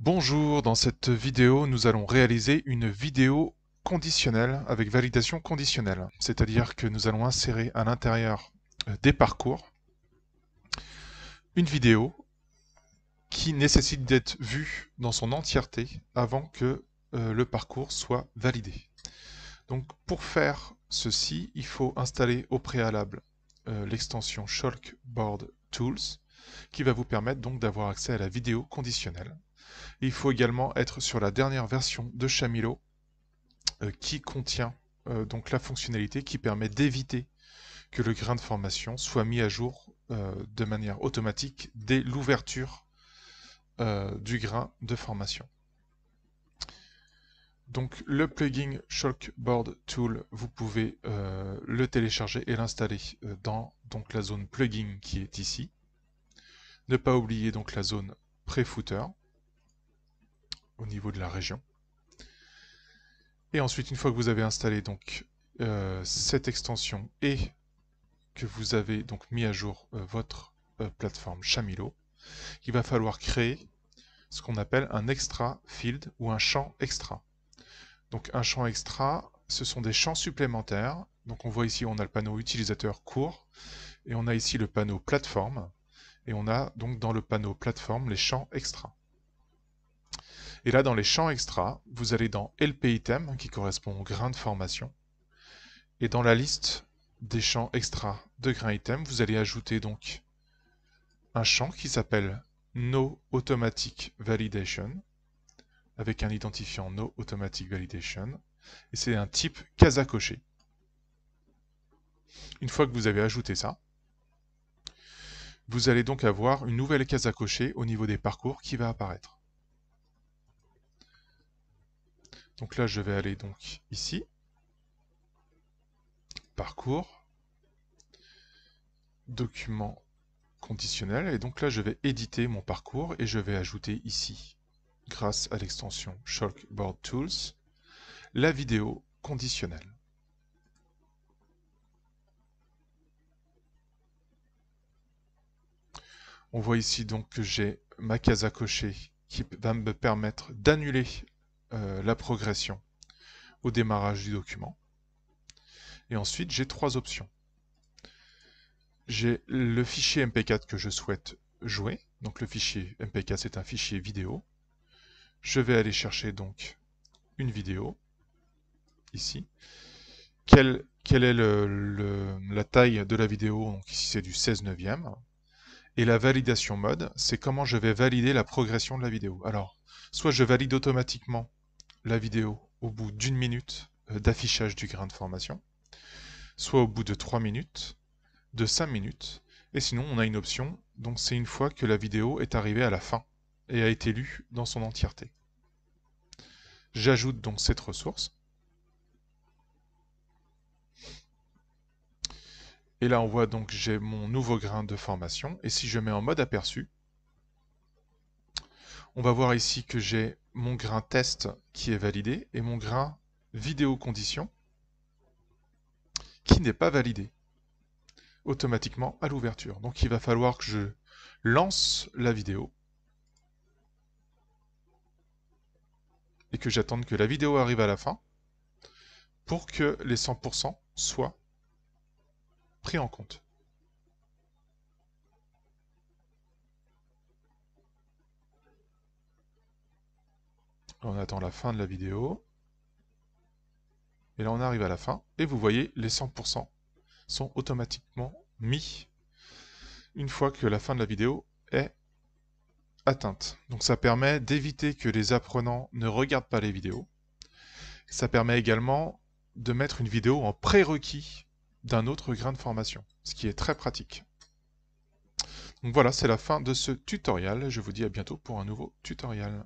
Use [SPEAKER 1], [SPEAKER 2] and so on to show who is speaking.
[SPEAKER 1] Bonjour, dans cette vidéo, nous allons réaliser une vidéo conditionnelle avec validation conditionnelle. C'est-à-dire que nous allons insérer à l'intérieur des parcours une vidéo qui nécessite d'être vue dans son entièreté avant que le parcours soit validé. Donc pour faire ceci, il faut installer au préalable l'extension Chalkboard Tools qui va vous permettre donc d'avoir accès à la vidéo conditionnelle. Il faut également être sur la dernière version de Shamilo qui contient donc la fonctionnalité qui permet d'éviter que le grain de formation soit mis à jour de manière automatique dès l'ouverture du grain de formation. Donc le plugin Chalkboard Tool, vous pouvez le télécharger et l'installer dans donc, la zone plugin qui est ici. Ne pas oublier donc la zone pré-footer au niveau de la région. Et ensuite, une fois que vous avez installé donc cette extension et que vous avez donc mis à jour votre plateforme Shamilo, il va falloir créer ce qu'on appelle un extra field ou un champ extra. Donc un champ extra, ce sont des champs supplémentaires. Donc on voit ici, on a le panneau utilisateur court et on a ici le panneau plateforme et on a donc dans le panneau plateforme les champs extra. Et là, dans les champs extra, vous allez dans LP item, qui correspond au grain de formation. Et dans la liste des champs extra de grain item, vous allez ajouter donc un champ qui s'appelle No Automatic Validation, avec un identifiant No Automatic Validation. Et c'est un type case à cocher. Une fois que vous avez ajouté ça, vous allez donc avoir une nouvelle case à cocher au niveau des parcours qui va apparaître. Donc là, je vais aller donc ici, parcours, document conditionnel, et donc là, je vais éditer mon parcours et je vais ajouter ici, grâce à l'extension Chalkboard Tools, la vidéo conditionnelle. On voit ici donc que j'ai ma case à cocher qui va me permettre d'annuler la progression au démarrage du document. Et ensuite, j'ai trois options. J'ai le fichier MP4 que je souhaite jouer. Donc le fichier MP4, c'est un fichier vidéo. Je vais aller chercher donc une vidéo, ici. Quelle est la taille de la vidéo? Donc ici, c'est du 16/9. Et la validation mode, c'est comment je vais valider la progression de la vidéo. Alors, soit je valide automatiquement la vidéo au bout d'1 minute d'affichage du grain de formation, soit au bout de 3 minutes, de 5 minutes, et sinon on a une option, donc c'est une fois que la vidéo est arrivée à la fin et a été lue dans son entièreté. J'ajoute donc cette ressource. Et là on voit donc j'ai mon nouveau grain de formation, et si je mets en mode aperçu, on va voir ici que j'ai mon grain test qui est validé et mon grain vidéo condition qui n'est pas validé automatiquement à l'ouverture. Donc il va falloir que je lance la vidéo et que j'attende que la vidéo arrive à la fin pour que les 100% soient pris en compte. On attend la fin de la vidéo. Et là on arrive à la fin et vous voyez les 100% sont automatiquement mis une fois que la fin de la vidéo est atteinte. Donc ça permet d'éviter que les apprenants ne regardent pas les vidéos. Ça permet également de mettre une vidéo en prérequis d'un autre grain de formation, ce qui est très pratique. Donc voilà, c'est la fin de ce tutoriel. Je vous dis à bientôt pour un nouveau tutoriel.